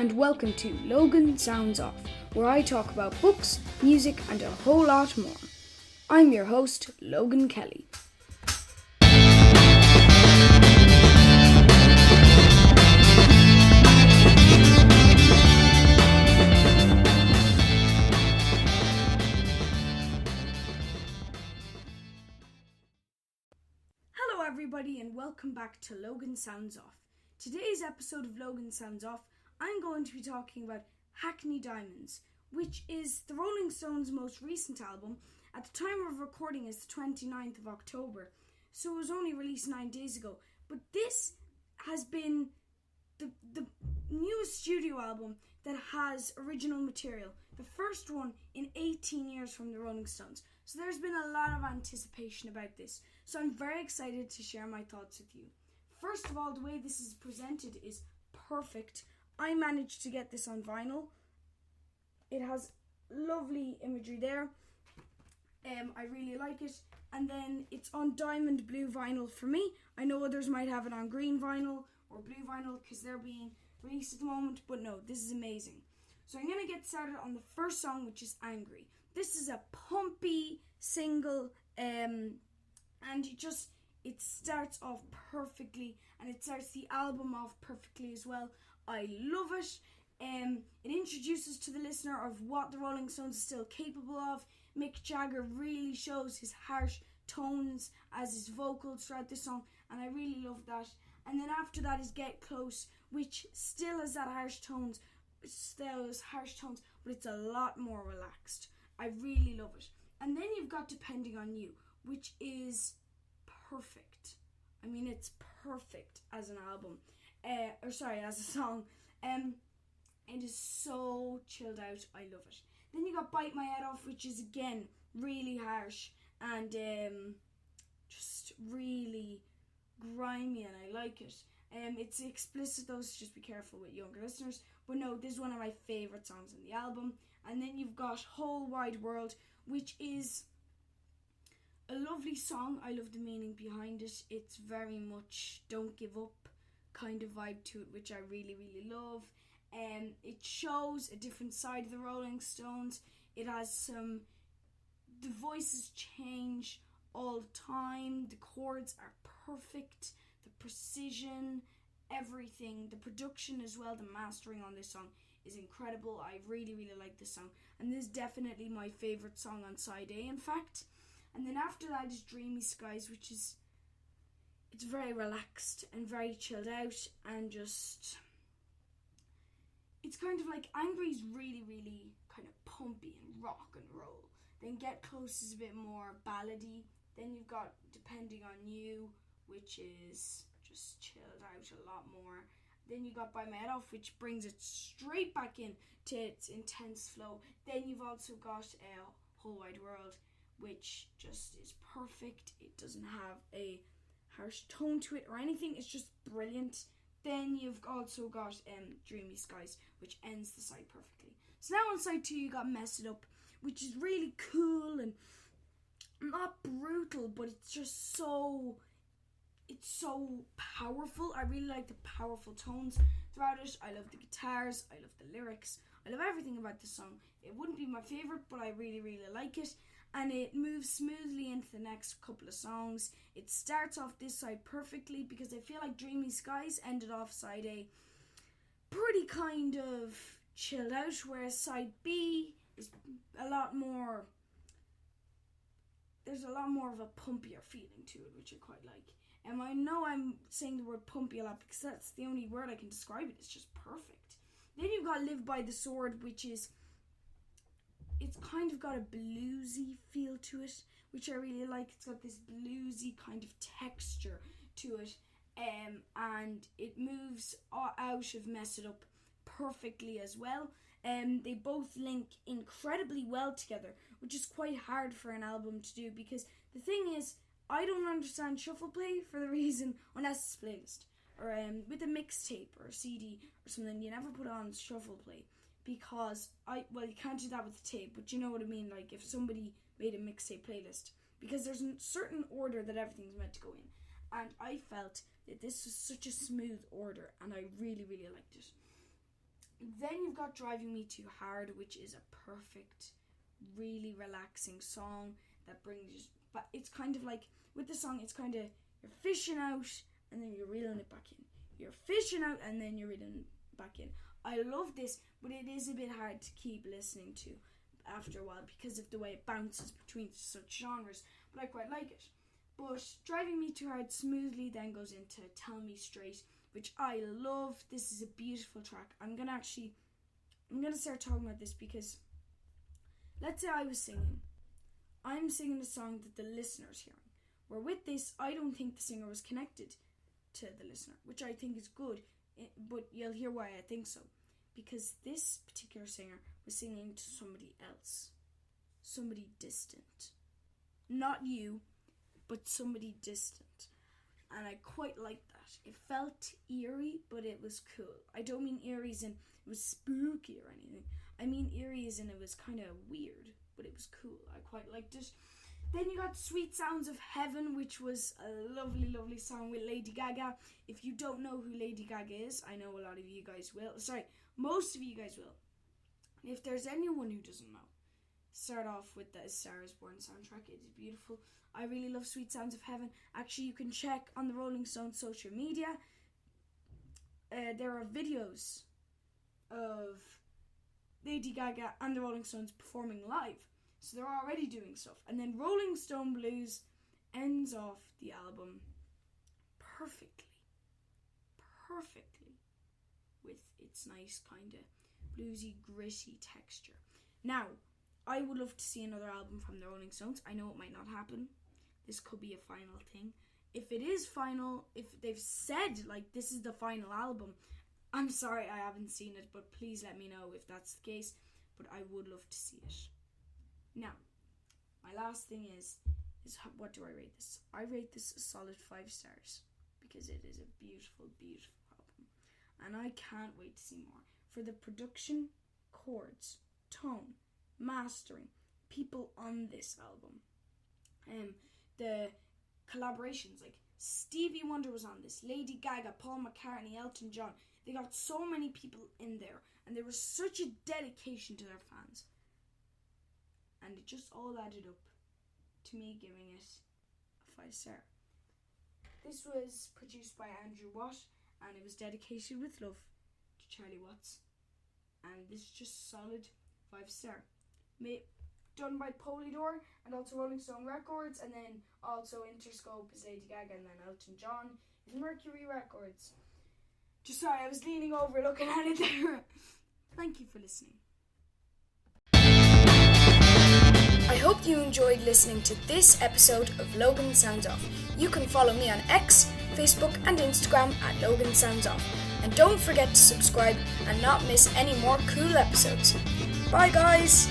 and welcome to Logan Sounds Off, where I talk about books, music, and a whole lot more. I'm your host, Logan Kelly. Hello everybody and welcome back to Logan Sounds Off. Today's episode of Logan Sounds Off, I'm going to be talking about Hackney Diamonds, which is the Rolling Stones' most recent album. At the time of recording is the 29th of October, so it was only released 9 days ago. But this has been the newest studio album that has original material, the first one in 18 years from the Rolling Stones. So there's been a lot of anticipation about this, so I'm very excited to share my thoughts with you. First of all, the way this is presented is perfect. I managed to get this on vinyl. It has lovely imagery there. I really like it. And then it's on diamond blue vinyl for me. I know others might have it on green vinyl or blue vinyl because they're being released at the moment, but no, this is amazing. So I'm going to get started on the first song, which is Angry. This is a pumpy single, and it starts off perfectly, and it starts the album off perfectly as well. I love it. It introduces to the listener of what the Rolling Stones are still capable of. Mick Jagger really shows his harsh tones as his vocals throughout the song, and I really love that. And then after that is Get Close, which still has that harsh tones, but it's a lot more relaxed. I really love it. And then you've got Depending on You, which is perfect. I mean, it's perfect as an album. As a song. It is so chilled out. I love it. Then you got Bite My Head Off, which is again really harsh and just really grimy, and I like it. It's explicit though, so just be careful with younger listeners. But no, this is one of my favourite songs in the album. And then you've got Whole Wide World, which is a lovely song. I love the meaning behind it. It's very much don't give up kind of vibe to it, which I really, really love. It shows a different side of the Rolling Stones. It has the voices change all the time. The chords are perfect. The precision, everything. The production as well, the mastering on this song is incredible. I really, really like this song. And this is definitely my favourite song on side A, in fact. And then after that is Dreamy Skies, which is, it's very relaxed and very chilled out and just, it's kind of like Angry is really, really kind of pumpy and rock and roll. Then Get Close is a bit more ballady. Then you've got Depending on You, which is just chilled out a lot more. Then you got Bite My Head Off, which brings it straight back in to its intense flow. Then you've also got Whole Wide World, which just is perfect. It doesn't have a harsh tone to it or anything. It's just brilliant. Then you've also got Dreamy Skies, which ends the side perfectly. So now on side 2 you got Mess It Up, which is really cool and not brutal, but it's just so powerful. I really like the powerful tones throughout it. I love the guitars, I love the lyrics, I love everything about the song. It wouldn't be my favourite, but I really, really like it. And it moves smoothly into the next couple of songs. It starts off this side perfectly because I feel like Dreamy Skies ended off side A pretty kind of chilled out, whereas side B is a lot more, there's a lot more of a pumpier feeling to it, which I quite like. And I know I'm saying the word pumpy a lot because that's the only word I can describe it. It's just perfect. Then you've got Live by the Sword, which is, it's kind of got a bluesy feel to it, which I really like. It's got this bluesy kind of texture to it, and it moves out of Mess It Up perfectly as well. They both link incredibly well together, which is quite hard for an album to do because the thing is, I don't understand shuffle play for the reason, unless it's playlist or with a mixtape or a CD or something, you never put on shuffle play. Because you can't do that with the tape, but you know what I mean, like if somebody made a mixtape playlist, because there's a certain order that everything's meant to go in, and I felt that this was such a smooth order, and I really, really liked it. Then you've got Driving Me Too Hard, which is a perfect, really relaxing song that brings, but it's kind of like, with the song, it's kind of, you're fishing out and then you're reeling it back in. You're fishing out and then you're reeling it back in. I love this, but it is a bit hard to keep listening to after a while because of the way it bounces between such genres, but I quite like it. But Driving Me Too Hard smoothly then goes into Tell Me Straight, which I love. This is a beautiful track. I'm gonna start talking about this because, let's say I'm singing a song that the listener's hearing, where with this, I don't think the singer was connected to the listener, which I think is good, but you'll hear why I think so. Because this particular singer was singing to somebody else. Somebody distant. Not you, but somebody distant. And I quite liked that. It felt eerie, but it was cool. I don't mean eerie as in it was spooky or anything. I mean eerie as in it was kind of weird, but it was cool. I quite liked it. Then you got Sweet Sounds of Heaven, which was a lovely, lovely song with Lady Gaga. If you don't know who Lady Gaga is, I know a lot of you guys will. Sorry, most of you guys will. And if there's anyone who doesn't know, start off with the Star Is Born soundtrack. It is beautiful. I really love Sweet Sounds of Heaven. Actually, you can check on the Rolling Stones social media. There are videos of Lady Gaga and the Rolling Stones performing live. So they're already doing stuff. And then Rolling Stone Blues ends off the album perfectly with its nice kind of bluesy, gritty texture. Now, I would love to see another album from the Rolling Stones. I know it might not happen. This could be a final thing. If it is final, if they've said, like, this is the final album, I'm sorry I haven't seen it, but please let me know if that's the case. But I would love to see it. Now, my last thing is what do I rate this? I rate this a solid 5 stars because it is a beautiful, beautiful album. And I can't wait to see more. For the production, chords, tone, mastering, people on this album. The collaborations, like Stevie Wonder was on this, Lady Gaga, Paul McCartney, Elton John. They got so many people in there, and there was such a dedication to their fans. And it just all added up to me giving it a 5 star. This was produced by Andrew Watt, and it was dedicated with love to Charlie Watts. And this is just solid 5 star. Done by Polydor and also Rolling Stone Records, and then also Interscope is Lady Gaga, and then Elton John is Mercury Records. Just sorry, I was leaning over looking at it there. Thank you for listening. I hope you enjoyed listening to this episode of Logan Sounds Off. You can follow me on X, Facebook and Instagram at Logan Sounds Off. And don't forget to subscribe and not miss any more cool episodes. Bye guys!